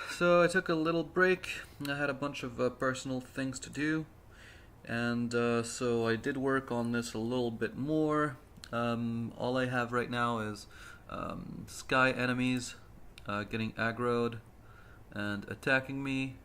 So I took a little break. I had a bunch of personal things to do, and so I did work on this a little bit more. All I have right now is sky enemies getting aggroed and attacking me,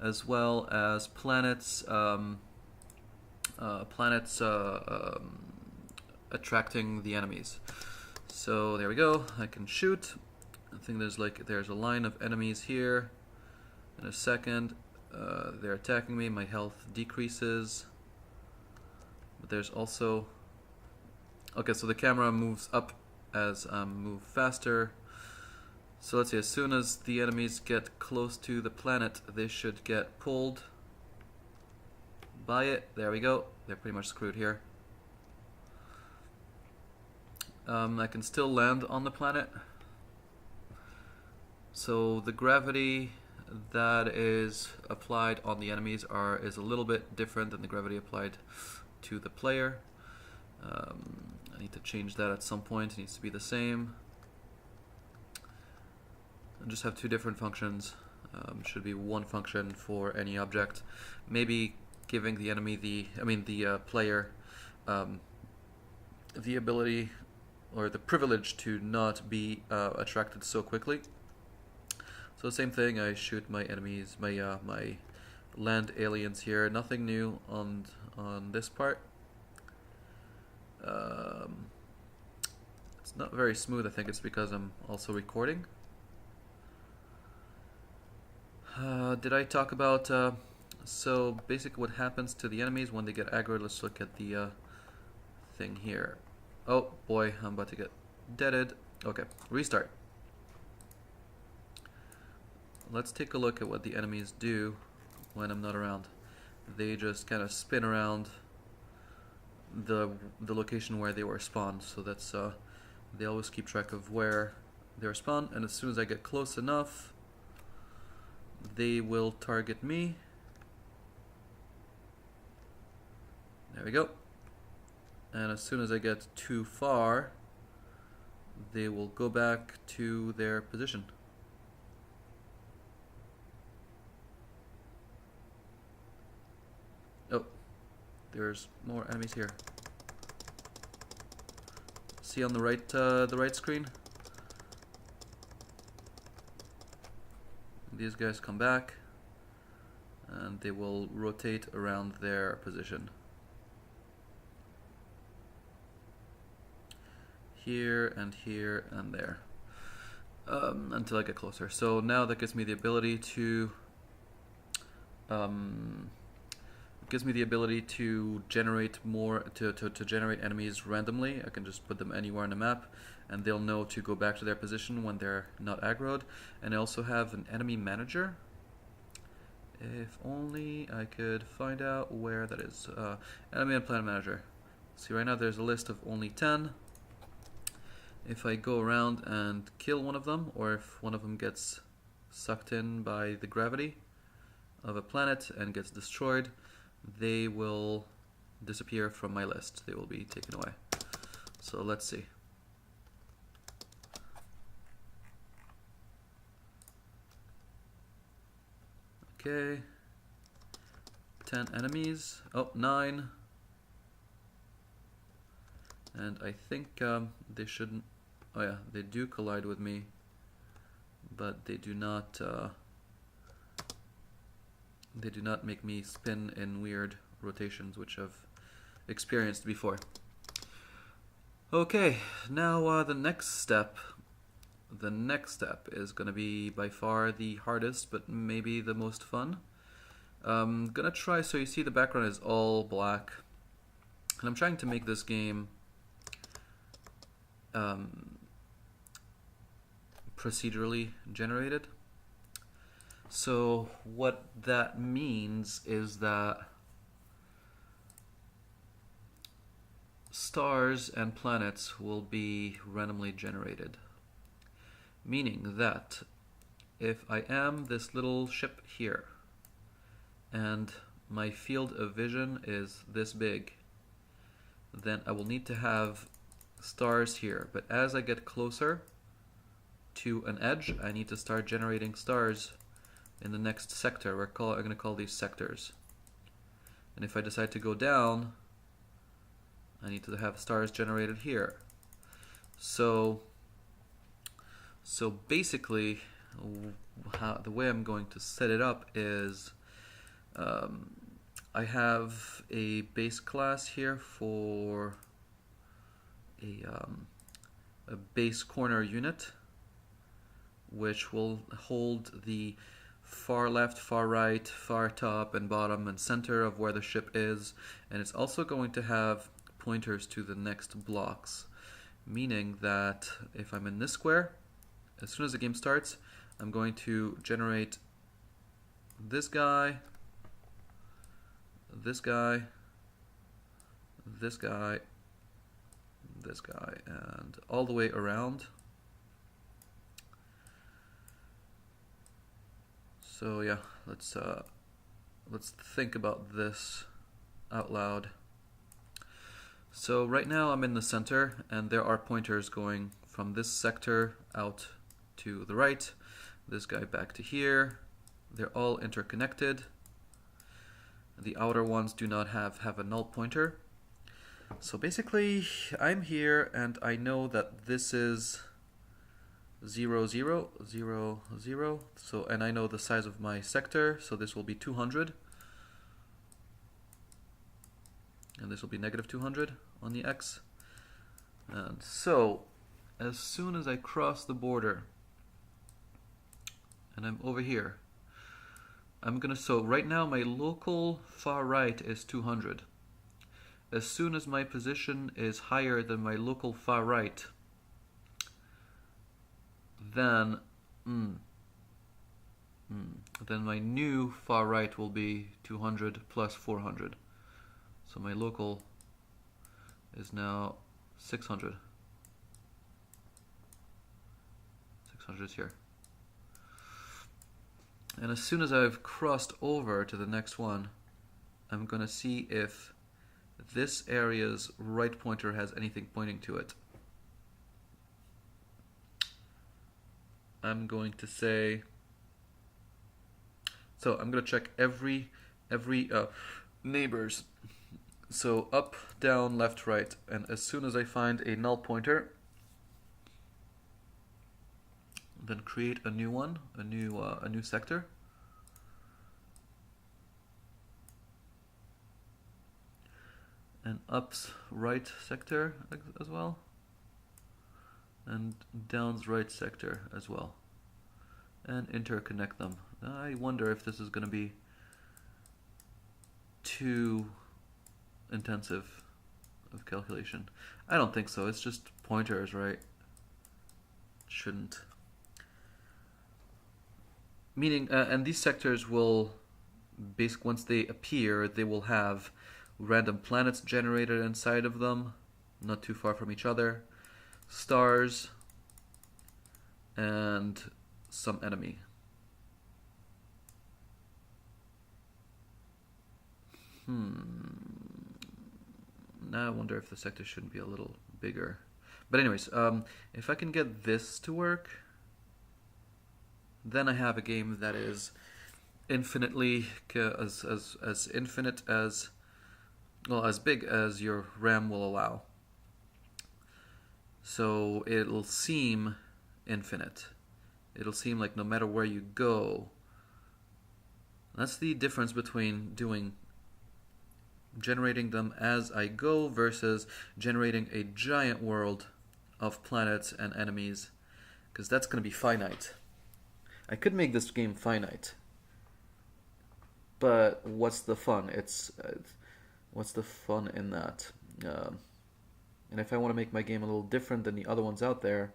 as well as planets attracting the enemies. So there we go. I can shoot. I think there's a line of enemies here. In a second, they're attacking me. My health decreases. But there's also... Okay, so the camera moves up as I move faster. So let's see, as soon as the enemies get close to the planet, they should get pulled by it. There we go. They're pretty much screwed here. I can still land on the planet. So the gravity that is applied on the enemies is a little bit different than the gravity applied to the player. I need to change that at some point. It needs to be the same. I just have two different functions. Should be one function for any object. Maybe giving the player the ability or the privilege to not be attracted so quickly. So same thing, I shoot my enemies, my land aliens here. Nothing new on this part. It's not very smooth. I think it's because I'm also recording. Did I talk about... so basically what happens to the enemies when they get aggroed? Let's look at the thing here. Oh boy, I'm about to get deaded. Okay, restart. Let's take a look at what the enemies do when I'm not around. They just kind of spin around the location where they were spawned. So that's they always keep track of where they were spawned, and as soon as I get close enough, they will target me. There we go. And as soon as I get too far, they will go back to their position. Oh, there's more enemies here. See on the right screen? These guys come back, and they will rotate around their position. Here and here and there, until I get closer. So now that gives me the ability to generate to generate enemies randomly. I can just put them anywhere on the map, and they'll know to go back to their position when they're not aggroed. And I also have an enemy manager. If only I could find out where that is. Enemy and planet manager. See, right now there's a list of only 10. If I go around and kill one of them, or if one of them gets sucked in by the gravity of a planet and gets destroyed, they will disappear from my list. They will be taken away. So let's see. Okay. 10 enemies. Oh, 9. And I think they shouldn't... Oh yeah, they do collide with me, but they do not make me spin in weird rotations, which I've experienced before. Okay, now the next step is going to be by far the hardest, but maybe the most fun. I'm going to try, so you see the background is all black, and I'm trying to make this game procedurally generated. So what that means is that stars and planets will be randomly generated. Meaning that if I am this little ship here and my field of vision is this big, then I will need to have stars here. But as I get closer, to an edge, I need to start generating stars in the next sector. I'm going to call these sectors. And if I decide to go down, I need to have stars generated here. So basically, the way I'm going to set it up is I have a base class here for a base corner unit, which will hold the far left, far right, far top and bottom and center of where the ship is, and it's also going to have pointers to the next blocks, meaning that if I'm in this square, as soon as the game starts, I'm going to generate this guy, this guy, this guy, this guy, and all the way around. So yeah, let's think about this out loud. So right now I'm in the center, and there are pointers going from this sector out to the right, this guy back to here. They're all interconnected. The outer ones do not have a null pointer. So basically, I'm here, and I know that this is 0, 0, 0, 0. So, and I know the size of my sector, so this will be 200. And this will be negative 200 on the x. And so, as soon as I cross the border, and I'm over here, so right now my local far right is 200. As soon as my position is higher than my local far right, then my new far right will be 200 plus 400. So my local is now 600. 600 is here. And as soon as I've crossed over to the next one, I'm going to see if this area's right pointer has anything pointing to it. I'm going to say, so I'm going to check every neighbors. So up, down, left, right, and as soon as I find a null pointer, then create a new one, a new sector. And up's right sector as well, and down's right sector as well, and interconnect them. I wonder if this is going to be too intensive of calculation. I don't think so. It's just pointers, right? Shouldn't. Meaning, and these sectors will, once they appear, they will have random planets generated inside of them, not too far from each other, stars, and some enemy. Now I wonder if the sector shouldn't be a little bigger. But anyways, if I can get this to work, then I have a game that is infinitely as infinite as, well, as big as your RAM will allow. So it'll seem infinite. It'll seem like no matter where you go. That's the difference between generating them as I go versus generating a giant world of planets and enemies, because that's going to be finite. I could make this game finite, but what's the fun? What's the fun in that? And if I want to make my game a little different than the other ones out there,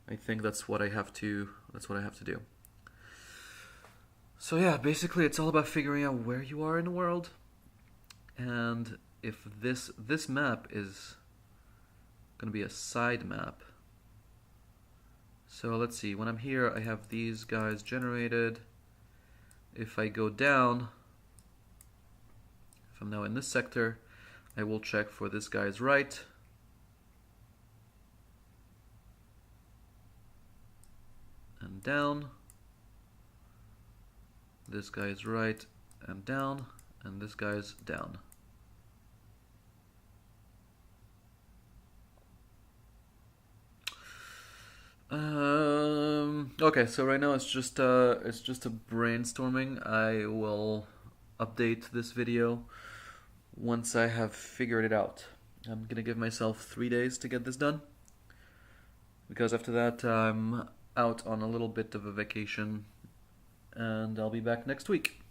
I think that's what I have to do. So yeah, basically it's all about figuring out where you are in the world, and if this map is going to be a side map. So let's see, when I'm here I have these guys generated. If I go down, if I'm now in this sector, I will check for this guy's right. and down. This guy is right and down, and this guy's down. Okay, so right now it's just a brainstorming. I will update this video once I have figured it out. I'm gonna give myself 3 days to get this done, because after that I'm out on a little bit of a vacation, and I'll be back next week.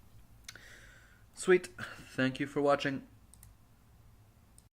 Sweet. Thank you for watching.